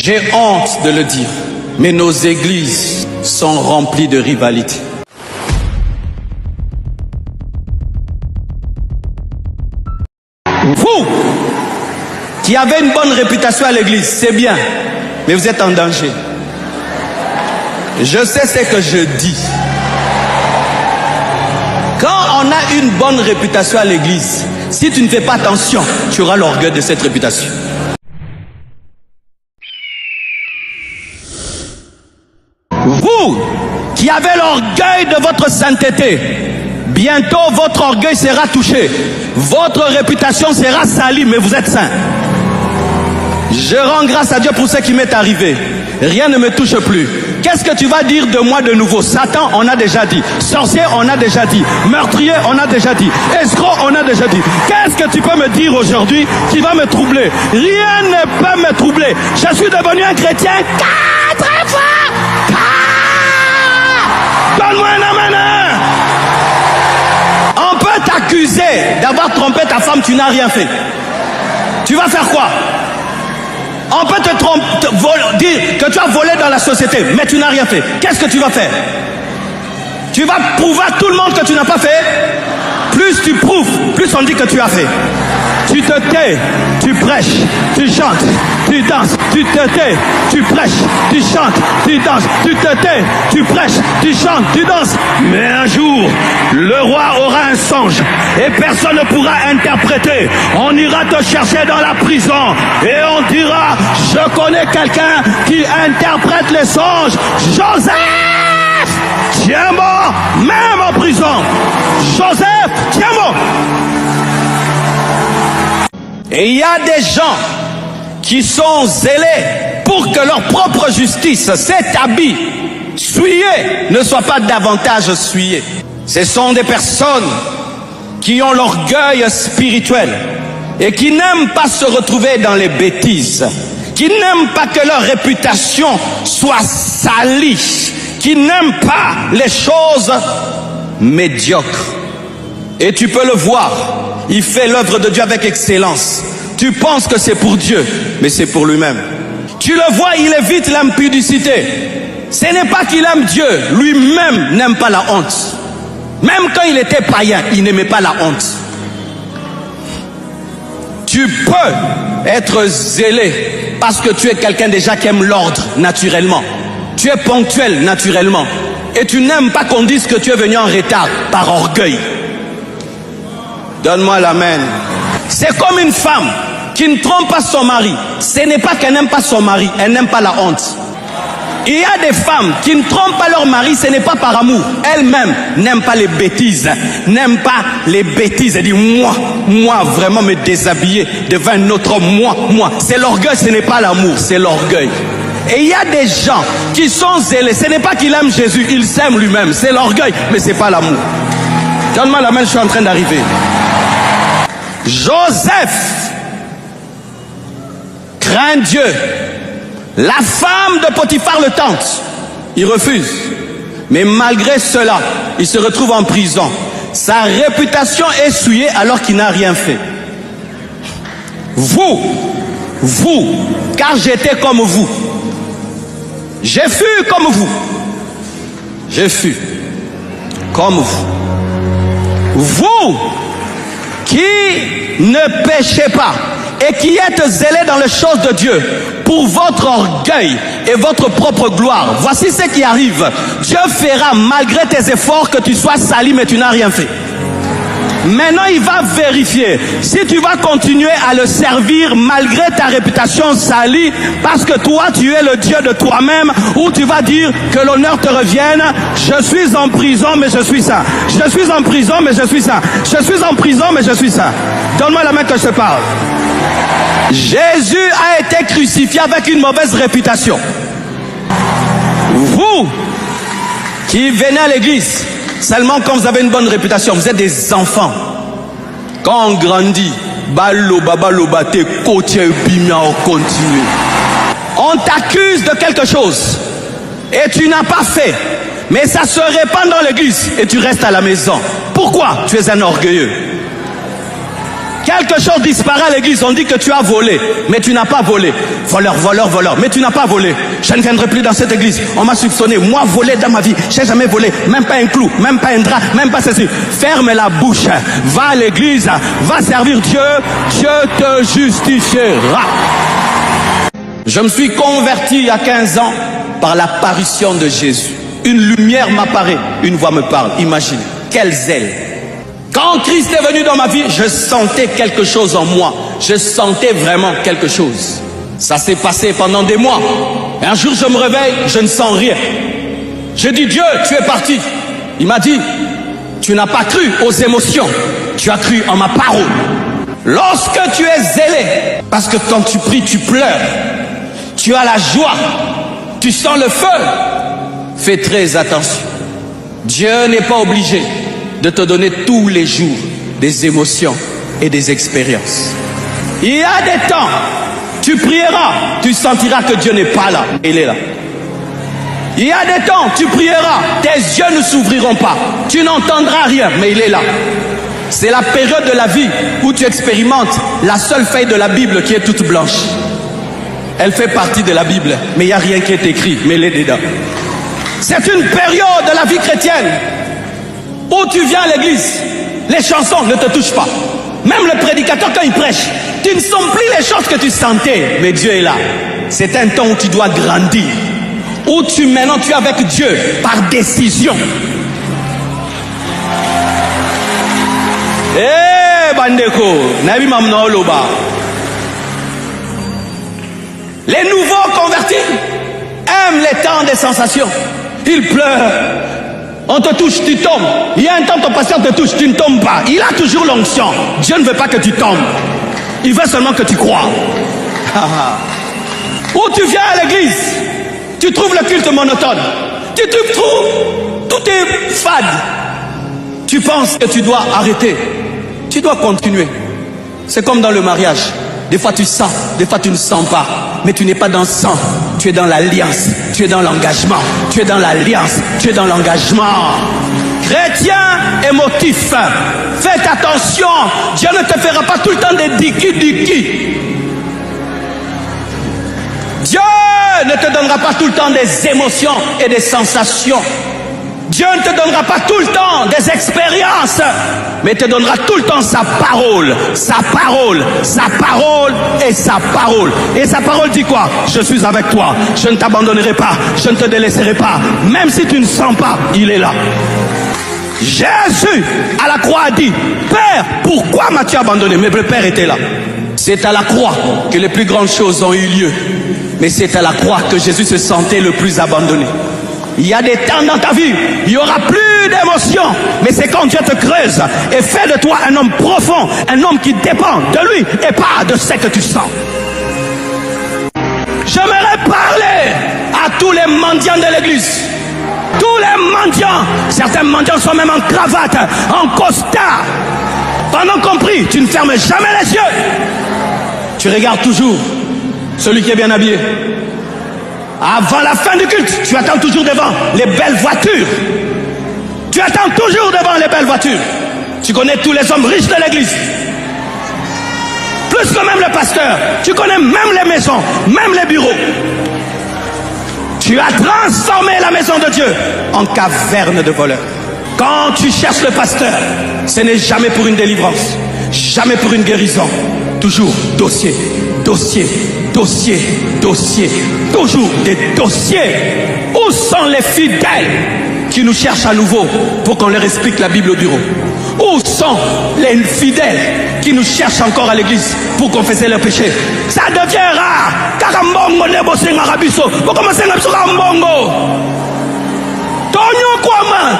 J'ai honte de le dire, mais nos églises sont remplies de rivalité. Vous, qui avez une bonne réputation à l'église, c'est bien, mais vous êtes en danger. Je sais ce que je dis. Quand on a une bonne réputation à l'église, si tu ne fais pas attention, tu auras l'orgueil de cette réputation. Vous, qui avez l'orgueil de votre sainteté, bientôt votre orgueil sera touché. Votre réputation sera salie, mais vous êtes saint. Je rends grâce à Dieu pour ce qui m'est arrivé. Rien ne me touche plus. Qu'est-ce que tu vas dire de moi de nouveau? Satan, on a déjà dit. Sorcier, on a déjà dit. Meurtrier, on a déjà dit. Escroc, on a déjà dit. Qu'est-ce que tu peux me dire aujourd'hui qui va me troubler? Rien ne peut me troubler. Je suis devenu un chrétien 4 fois. Donne-moi un amen. On peut t'accuser d'avoir trompé ta femme, tu n'as rien fait. Tu vas faire quoi? On peut dire que tu as volé dans la société, mais tu n'as rien fait. Qu'est-ce que tu vas faire? Tu vas prouver à tout le monde que tu n'as pas fait? Plus tu prouves, plus on dit que tu as fait. Tu te tais, tu prêches, tu chantes, tu danses, tu te tais, tu prêches, tu chantes, tu danses, tu te tais, tu prêches, tu chantes, tu danses. Mais un jour, le roi aura un songe et personne ne pourra interpréter. On ira te chercher dans la prison et on dira, je connais quelqu'un qui interprète les songes. Joseph! Tiens bon, même en prison. Joseph, tiens bon. Et il y a des gens qui sont zélés pour que leur propre justice, cet habit souillé, ne soit pas davantage souillé. Ce sont des personnes qui ont l'orgueil spirituel et qui n'aiment pas se retrouver dans les bêtises, qui n'aiment pas que leur réputation soit salie, qui n'aiment pas les choses médiocres. Et tu peux le voir, il fait l'œuvre de Dieu avec excellence. Tu penses que c'est pour Dieu, mais c'est pour lui-même. Tu le vois, il évite l'impudicité. Ce n'est pas qu'il aime Dieu, lui-même n'aime pas la honte. Même quand il était païen, il n'aimait pas la honte. Tu peux être zélé parce que tu es quelqu'un déjà qui aime l'ordre naturellement. Tu es ponctuel naturellement. Et tu n'aimes pas qu'on dise que tu es venu en retard par orgueil. Donne-moi l'amen. C'est comme une femme qui ne trompe pas son mari. Ce n'est pas qu'elle n'aime pas son mari, elle n'aime pas la honte. Il y a des femmes qui ne trompent pas leur mari, ce n'est pas par amour. Elles-mêmes n'aiment pas les bêtises, n'aiment pas les bêtises. Elle dit moi vraiment me déshabiller devant un autre homme, moi. C'est l'orgueil, ce n'est pas l'amour, c'est l'orgueil. Et il y a des gens qui sont zélés. Ce n'est pas qu'il aime Jésus, il s'aime lui-même. C'est l'orgueil, mais ce n'est pas l'amour. Donne-moi la main, je suis en train d'arriver. Joseph craint Dieu. La femme de Potiphar le tente. Il refuse. Mais malgré cela, il se retrouve en prison. Sa réputation est souillée alors qu'il n'a rien fait. Vous, car j'étais comme vous. J'ai fui comme vous. J'ai fui comme vous. Vous qui ne péchez pas et qui êtes zélés dans les choses de Dieu pour votre orgueil et votre propre gloire. Voici ce qui arrive. Dieu fera malgré tes efforts que tu sois sali mais tu n'as rien fait. Maintenant, il va vérifier si tu vas continuer à le servir malgré ta réputation salie, parce que toi, tu es le Dieu de toi-même, ou tu vas dire que l'honneur te revienne. Je suis en prison, mais je suis saint. Je suis en prison, mais je suis saint. Je suis en prison, mais je suis saint. Donne-moi la main que je te parle. Jésus a été crucifié avec une mauvaise réputation. Vous qui venez à l'église seulement quand vous avez une bonne réputation, vous êtes des enfants. Quand on grandit, continue. On t'accuse de quelque chose et tu n'as pas fait, mais ça se répand dans l'église et tu restes à la maison. Pourquoi? Tu es un orgueilleux. Quelque chose disparaît à l'église, on dit que tu as volé, mais tu n'as pas volé. Voleur, voleur, voleur, mais tu n'as pas volé. Je ne viendrai plus dans cette église. On m'a soupçonné. Moi, voler dans ma vie, je n'ai jamais volé. Même pas un clou, même pas un drap, même pas ceci. Ferme la bouche. Va à l'église, va servir Dieu. Dieu te justifiera. Je me suis converti il y a 15 ans par l'apparition de Jésus. Une lumière m'apparaît, une voix me parle. Imagine, quel zèle. Quand Christ est venu dans ma vie, je sentais quelque chose en moi. Je sentais vraiment quelque chose. Ça s'est passé pendant des mois. Et un jour, je me réveille, je ne sens rien. J'ai dit, Dieu, tu es parti. Il m'a dit, tu n'as pas cru aux émotions. Tu as cru en ma parole. Lorsque tu es zélé, parce que quand tu pries, tu pleures. Tu as la joie. Tu sens le feu. Fais très attention. Dieu n'est pas obligé de te donner tous les jours des émotions et des expériences. Il y a des temps, tu prieras, tu sentiras que Dieu n'est pas là. Il est là. Il y a des temps, tu prieras, tes yeux ne s'ouvriront pas. Tu n'entendras rien, mais il est là. C'est la période de la vie où tu expérimentes la seule feuille de la Bible qui est toute blanche. Elle fait partie de la Bible, mais il n'y a rien qui est écrit, mais elle est dedans. C'est une période de la vie chrétienne où tu viens à l'église, les chansons ne te touchent pas. Même le prédicateur quand il prêche, tu ne sens plus les choses que tu sentais, mais Dieu est là. C'est un temps où tu dois grandir, où maintenant tu es avec Dieu par décision. Eh bandeko, nabi mamna oloba. Les nouveaux convertis aiment les temps des sensations. Ils pleurent. On te touche, tu tombes. Il y a un temps, ton pasteur te touche, tu ne tombes pas. Il a toujours l'onction. Dieu ne veut pas que tu tombes. Il veut seulement que tu crois. Où tu viens à l'église, tu trouves le culte monotone. Tu trouves, tout est fade. Tu penses que tu dois arrêter. Tu dois continuer. C'est comme dans le mariage. Des fois tu sens, des fois tu ne sens pas. Mais tu n'es pas dans le sang, tu es dans l'alliance, tu es dans l'engagement, tu es dans l'alliance, tu es dans l'engagement. Chrétien émotif, faites attention, Dieu ne te fera pas tout le temps des diki-diki. Dieu ne te donnera pas tout le temps des émotions et des sensations. Dieu ne te donnera pas tout le temps des expériences, mais te donnera tout le temps sa parole, sa parole, sa parole et sa parole. Et sa parole dit quoi? Je suis avec toi, je ne t'abandonnerai pas, je ne te délaisserai pas. Même si tu ne sens pas, il est là. Jésus à la croix a dit, Père, pourquoi m'as-tu abandonné? Mais le Père était là. C'est à la croix que les plus grandes choses ont eu lieu. Mais c'est à la croix que Jésus se sentait le plus abandonné. Il y a des temps dans ta vie, il n'y aura plus d'émotions. Mais c'est quand Dieu te creuse et fait de toi un homme profond, un homme qui dépend de lui et pas de ce que tu sens. J'aimerais parler à tous les mendiants de l'église. Tous les mendiants. Certains mendiants sont même en cravate, en costard. Pendant qu'on prie, tu ne fermes jamais les yeux. Tu regardes toujours celui qui est bien habillé. Avant la fin du culte, tu attends toujours devant les belles voitures. Tu attends toujours devant les belles voitures. Tu connais tous les hommes riches de l'église. Plus que même le pasteur. Tu connais même les maisons, même les bureaux. Tu as transformé la maison de Dieu en caverne de voleurs. Quand tu cherches le pasteur, ce n'est jamais pour une délivrance, jamais pour une guérison. Toujours dossier, dossier, dossier, dossier. Toujours des dossiers. Où sont les fidèles qui nous cherchent à nouveau pour qu'on leur explique la Bible au bureau? Où sont les fidèles qui nous cherchent encore à l'église pour confesser leurs péchés? Ça devient rare. Karambongo nebo senga rabiso. Pourquoi senga biso karambongo? Tonyo kwama.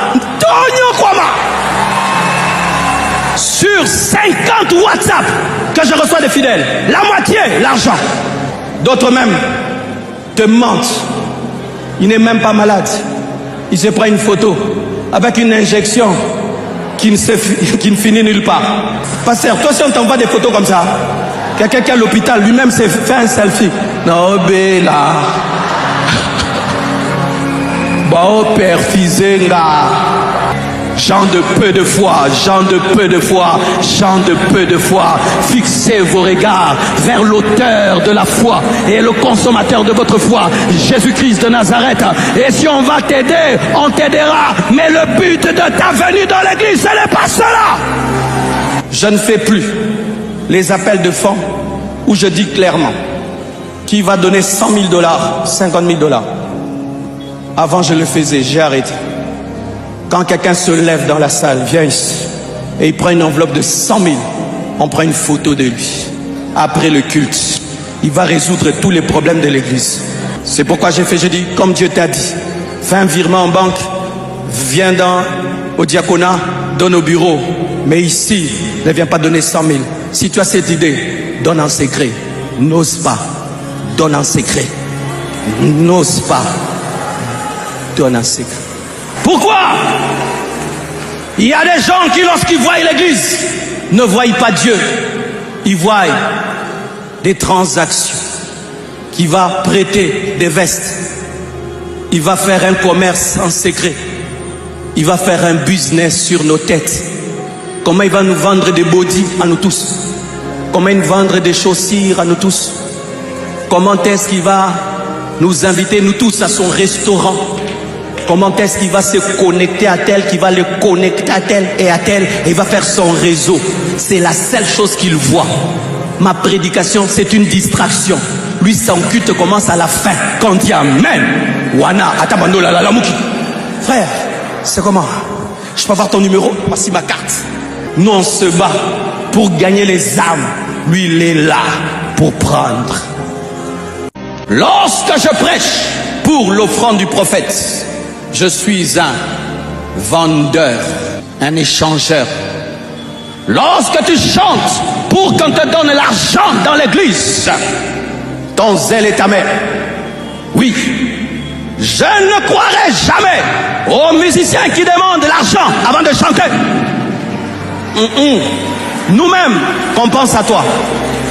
Sur 50 WhatsApp que je reçois des fidèles, la moitié, l'argent. D'autres même te mentent. Il n'est même pas malade. Il se prend une photo avec une injection qui ne finit nulle part. Pasteur, toi si on t'envoie des photos comme ça, quelqu'un qui est à l'hôpital lui-même s'est fait un selfie. Non, là. Bao perfizenga. gens de peu de foi, gens de peu de foi, gens de peu de foi. Fixez vos regards vers l'auteur de la foi et le consommateur de votre foi, Jésus-Christ de Nazareth. Et si on va t'aider, on t'aidera. Mais le but de ta venue dans l'église, ce n'est pas cela. Je ne fais plus les appels de fonds où je dis clairement qui va donner 100 000 $, 50 000 $. Avant, je le faisais, j'ai arrêté. Quand quelqu'un se lève dans la salle, vient ici, et il prend une enveloppe de 100 000, on prend une photo de lui. Après le culte, il va résoudre tous les problèmes de l'église. C'est pourquoi j'ai dit, comme Dieu t'a dit, fais un virement en banque, viens au diaconat, donne au bureau. Mais ici, ne viens pas donner 100 000. Si tu as cette idée, donne en secret. N'ose pas. Donne en secret. N'ose pas. Donne en secret. Pourquoi? Il y a des gens qui, lorsqu'ils voient l'église, ne voient pas Dieu. Ils voient des transactions. Qui va prêter des vestes. Il va faire un commerce en secret. Il va faire un business sur nos têtes. Comment il va nous vendre des body à nous tous? Comment il va vendre des chaussures à nous tous? Comment est-ce qu'il va nous inviter nous tous à son restaurant? Comment est-ce qu'il va se connecter à tel, qui va le connecter à tel et à tel, et il va faire son réseau? C'est la seule chose qu'il voit. Ma prédication, c'est une distraction. Lui, son culte commence à la fin. Quand on dit Amen, Wana, Atamando, la Mouki. Frère, c'est comment? Je peux avoir ton numéro? Voici ma carte. Nous, on se bat pour gagner les âmes. Lui, il est là pour prendre. Lorsque je prêche pour l'offrande du prophète, je suis un vendeur, un échangeur. Lorsque tu chantes pour qu'on te donne l'argent dans l'église, ton zèle est amer. Oui, je ne croirai jamais aux musiciens qui demandent l'argent avant de chanter. Nous-mêmes, on pense à toi.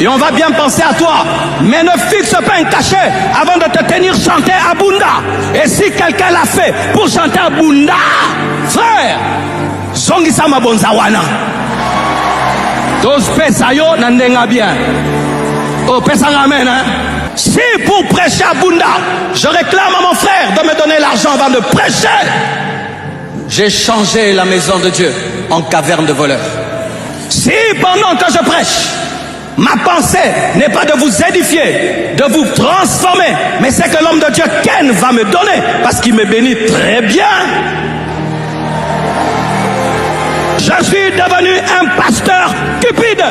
Et on va bien penser à toi. Mais ne fixe pas un cachet avant de te tenir chanter à Bunda. Et si quelqu'un l'a fait pour chanter à Bunda, frère, Zongisama Bonzawana. Dos pesayo nandenga bien. Oh, pesanga amen, hein. Si pour prêcher à Bunda, je réclame à mon frère de me donner l'argent avant de prêcher, j'ai changé la maison de Dieu en caverne de voleurs. Si pendant que je prêche, ma pensée n'est pas de vous édifier, de vous transformer, mais c'est que l'homme de Dieu, Ken, va me donner, parce qu'il me bénit très bien. Je suis devenu un pasteur cupide.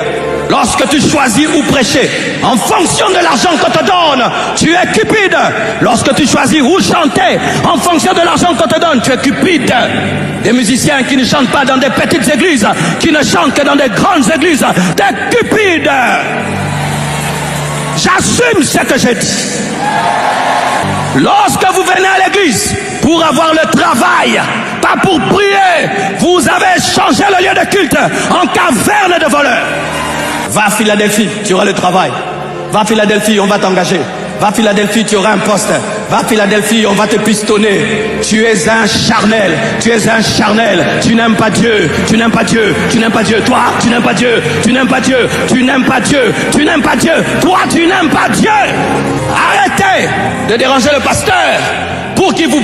Lorsque tu choisis où prêcher, en fonction de l'argent qu'on te donne, tu es cupide. Lorsque tu choisis où chanter, en fonction de l'argent qu'on te donne, tu es cupide. Des musiciens qui ne chantent pas dans des petites églises, qui ne chantent que dans des grandes églises, des cupides. J'assume ce que j'ai dit. Lorsque vous venez à l'église pour avoir le travail, pas pour prier, vous avez changé le lieu de culte en caverne de voleurs. Va à Philadelphie, tu auras le travail. Va à Philadelphie, on va t'engager. Va à Philadelphie, tu auras un poste. Va à Philadelphie, on va te pistonner. Tu es un charnel. Tu es un charnel. Tu n'aimes pas Dieu. Tu n'aimes pas Dieu. Tu n'aimes pas Dieu. Toi, tu n'aimes pas Dieu. Tu n'aimes pas Dieu. Tu n'aimes pas Dieu. Tu n'aimes pas Dieu. Toi, tu n'aimes pas Dieu. Arrêtez de déranger le pasteur pour qu'il vous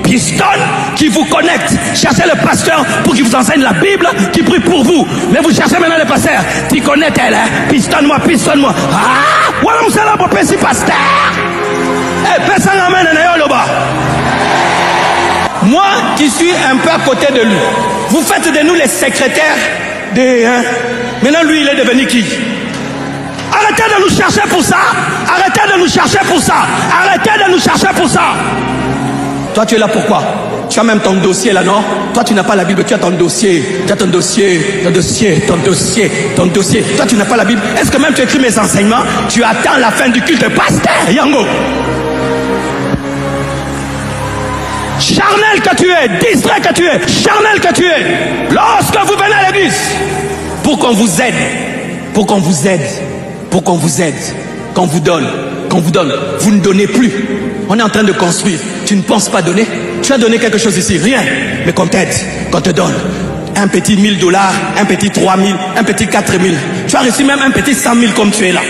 pistonne, qui vous connecte. Cherchez le pasteur pour qu'il vous enseigne la Bible, qui prie pour vous. Mais vous cherchez maintenant le pasteur. Tu connais tel, hein? Pistonne-moi, pistonne-moi. Ah! Voilà, vous allez pour passer pasteur. Eh, personne n'amène un là-bas. Moi, qui suis un peu à côté de lui, vous faites de nous les secrétaires des... Hein? Maintenant, lui, il est devenu qui? Arrêtez de nous chercher pour ça. Arrêtez de nous chercher pour ça. Arrêtez de nous chercher pour ça. Toi, tu es là pourquoi? Tu as même ton dossier là, non? Toi, tu n'as pas la Bible, tu as ton dossier. Tu as ton dossier, ton dossier, ton dossier, ton dossier. Toi, tu n'as pas la Bible. Est-ce que même tu écris mes enseignements? Tu attends la fin du culte, pasteur Yango. Charnel que tu es, distrait que tu es, charnel que tu es. Lorsque vous venez à l'église, pour qu'on vous aide, pour qu'on vous aide, pour qu'on vous aide, qu'on vous donne, vous ne donnez plus. On est en train de construire. Tu ne penses pas donner? Tu as donné quelque chose ici, rien. Mais qu'on t'aide, qu'on te donne. Un petit $1000, un petit 3000, un petit 4000. Tu as reçu même un petit 100 000 comme tu es là.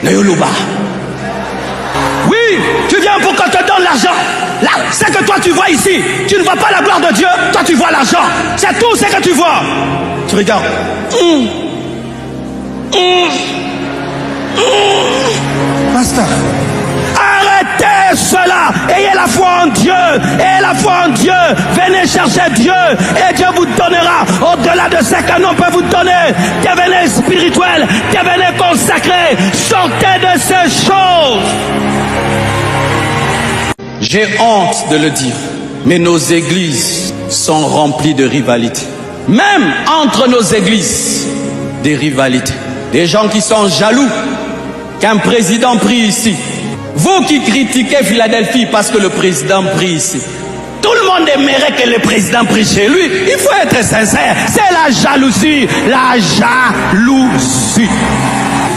Nayoluba. Oui, tu viens pour qu'on te donne l'argent. Là, c'est que toi tu vois ici. Tu ne vois pas la gloire de Dieu, toi tu vois l'argent. C'est tout ce que tu vois. Tu regardes. Pasteur. Arrêtez cela. Ayez la foi en Dieu. Ayez la foi en Dieu. Venez chercher Dieu. Et Dieu vous donnera au-delà de ce qu'un homme peut vous donner. Devenez spirituel. Devenez consacré. Sortez de ces choses. J'ai honte de le dire, mais nos églises sont remplies de rivalités. Même entre nos églises, des rivalités. Des gens qui sont jaloux qu'un président prie ici. Vous qui critiquez Philadelphie parce que le président prie ici. Tout le monde aimerait que le président prie chez lui. Il faut être sincère. C'est la jalousie. La jalousie.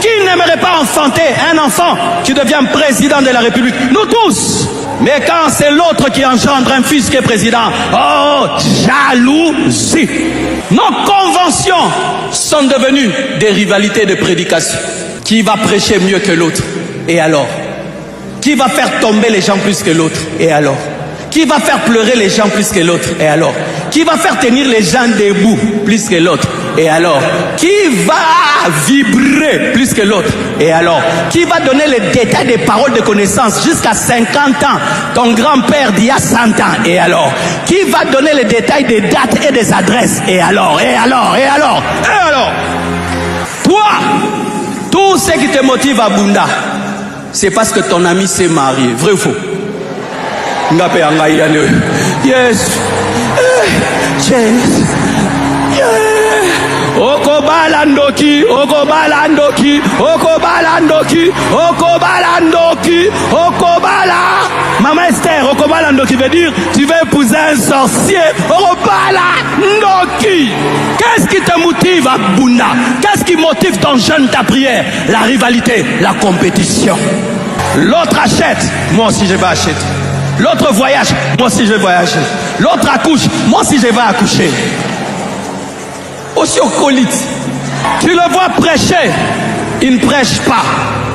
Qui n'aimerait pas enfanter un enfant qui devient président de la République? Nous tous. Mais quand c'est l'autre qui engendre un fils qui est président, oh, jalousie. Nos conventions sont devenues des rivalités de prédication. Qui va prêcher mieux que l'autre? Et alors? Qui va faire tomber les gens plus que l'autre? Et alors? Qui va faire pleurer les gens plus que l'autre? Et alors? Qui va faire tenir les gens debout plus que l'autre? Et alors? Qui va vibrer plus que l'autre? Et alors? Qui va donner les détails des paroles de connaissance jusqu'à 50 ans? Ton grand-père d'il y a 100 ans. Et alors? Qui va donner les détails des dates et des adresses? Et alors? Et alors? Et alors? Et alors? Toi, tout ce qui te motive à Bunda, c'est parce que ton ami s'est marié. Vrai ou faux? Yes. Okobalandoki, Okobalandoki, Okobalandoki, Okobalandoki, Okobala. Maman Esther, Okobalandoki veut dire tu veux épouser un sorcier. Okobalandoki. Qu'est-ce qui te motive à Bunda? Qu'est-ce qui motive ton jeûne, ta prière? La rivalité, la compétition. L'autre achète, moi aussi je vais acheter. L'autre voyage, moi aussi je vais voyager. L'autre accouche, moi aussi je vais accoucher. Aussi au colite. Tu le vois prêcher, il ne prêche pas.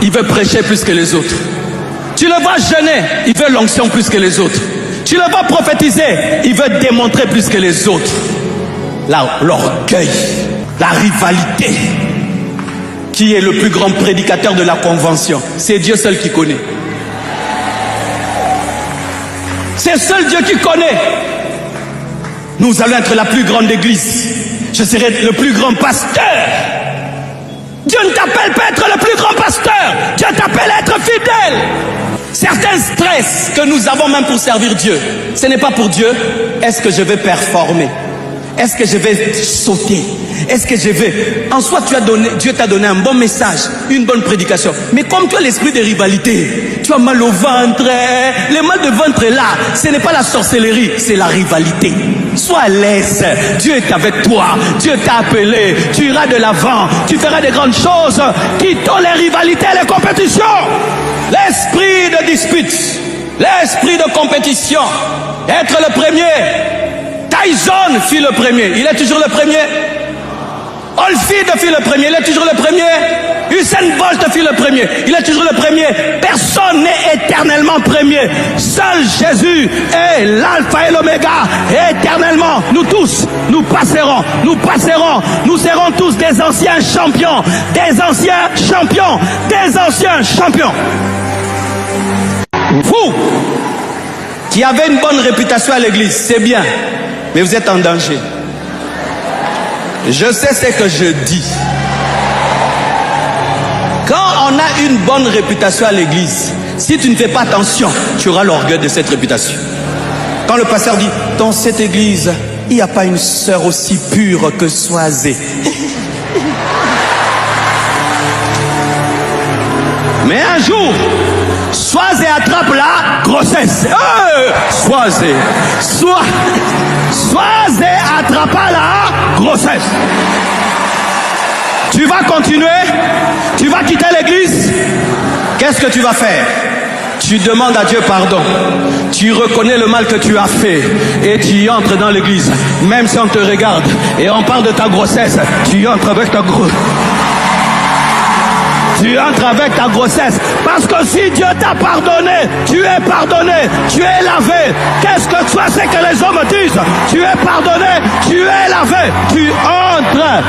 Il veut prêcher plus que les autres. Tu le vois jeûner, il veut l'onction plus que les autres. Tu le vois prophétiser, il veut démontrer plus que les autres. L'orgueil, la rivalité. Qui est le plus grand prédicateur de la convention? C'est Dieu seul qui connaît. C'est seul Dieu qui connaît. Nous allons être la plus grande église. Je serai le plus grand pasteur. Dieu ne t'appelle pas être le plus grand pasteur. Dieu t'appelle à être fidèle. Certains stress que nous avons même pour servir Dieu, ce n'est pas pour Dieu. Est-ce que je vais performer? Est-ce que je vais sauter? Est-ce que je vais... En soi, Dieu t'a donné un bon message, une bonne prédication. Mais comme tu as l'esprit de rivalité, tu as mal au ventre. Le mal de ventre est là. Ce n'est pas la sorcellerie, c'est la rivalité. Sois à l'aise. Dieu est avec toi. Dieu t'a appelé. Tu iras de l'avant. Tu feras de grandes choses. Quittons les rivalités et les compétitions. L'esprit de dispute. L'esprit de compétition. Être le premier. Tyson fut le premier. Il est toujours le premier. Holyfield fut le premier. Il est toujours le premier. Usain Bolt fut le premier. Il est toujours le premier. Personne n'est éternellement premier. Seul Jésus est l'alpha et l'oméga. Éternellement, nous tous, nous passerons. Nous passerons. Nous serons tous des anciens champions. Des anciens champions. Des anciens champions. Vous, qui avez une bonne réputation à l'église, c'est bien. Mais vous êtes en danger. Je sais ce que je dis. Quand on a une bonne réputation à l'église, si tu ne fais pas attention, tu auras l'orgueil de cette réputation. Quand le pasteur dit, dans cette église, il n'y a pas une sœur aussi pure que Soisé. Mais un jour, Soisé attrape la grossesse. Soisé attrapa la grossesse. Tu vas continuer, tu vas quitter l'église. Qu'est-ce que tu vas faire? Tu demandes à Dieu pardon. Tu reconnais le mal que tu as fait et tu entres dans l'église. Même si on te regarde et on parle de ta grossesse, tu entres avec ta grossesse. Tu entres avec ta grossesse. Parce que si Dieu t'a pardonné, tu es pardonné, tu es lavé. Qu'est-ce que tu sais que les hommes disent? Tu es pardonné, tu es lavé, tu entres.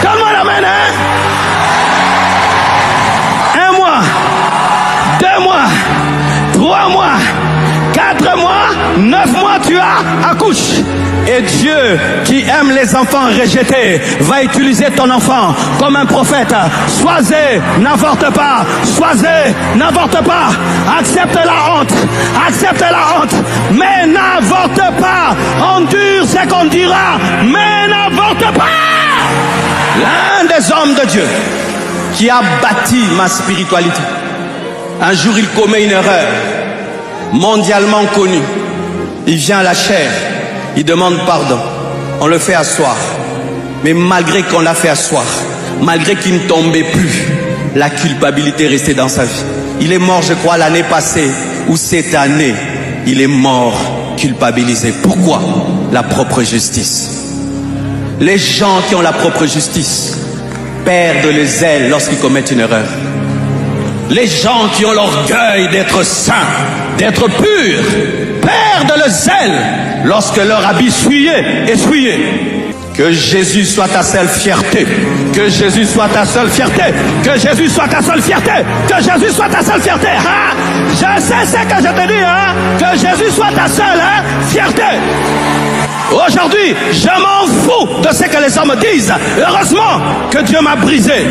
Donne-moi l'amen, hein? 1 mois, 2 mois, 3 mois, 4 mois, 9 mois, tu accouches. Et Dieu, qui aime les enfants rejetés, va utiliser ton enfant comme un prophète. Choisis, n'avorte pas. Choisis, n'avorte pas. Accepte la honte. Accepte la honte. Mais n'avorte pas. Endure ce qu'on dira. Mais n'avorte pas. L'un des hommes de Dieu qui a bâti ma spiritualité. Un jour, il commet une erreur mondialement connue. Il vient à la chair. Il demande pardon. On le fait asseoir. Mais malgré qu'on l'a fait asseoir, malgré qu'il ne tombait plus, la culpabilité restait dans sa vie. Il est mort, je crois, l'année passée, ou cette année, il est mort culpabilisé. Pourquoi? La propre justice. Les gens qui ont la propre justice perdent le zèle lorsqu'ils commettent une erreur. Les gens qui ont l'orgueil d'être saints, d'être purs, perdent le zèle lorsque leur habit est souillé. Que Jésus soit ta seule fierté. Que Jésus soit ta seule fierté. Que Jésus soit ta seule fierté. Que Jésus soit ta seule fierté. Hein? Je sais ce que je te dis. Hein? Que Jésus soit ta seule fierté. Aujourd'hui, je m'en fous de ce que les hommes disent. Heureusement que Dieu m'a brisé.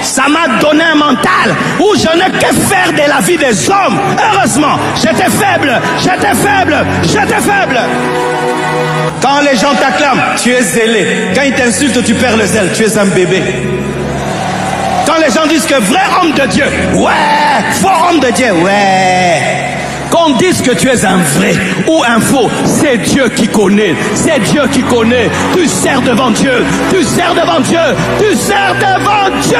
Ça m'a donné un mental où je n'ai que faire de la vie des hommes. Heureusement, j'étais faible. Quand les gens t'acclament, tu es zélé. Quand ils t'insultent, tu perds le zèle. Tu es un bébé. Quand les gens disent que vrai homme de Dieu, ouais, faux homme de Dieu, ouais. Qu'on dise que tu es un vrai ou un faux, c'est Dieu qui connaît. C'est Dieu qui connaît. Tu sers devant Dieu. Tu sers devant Dieu. Tu sers devant Dieu.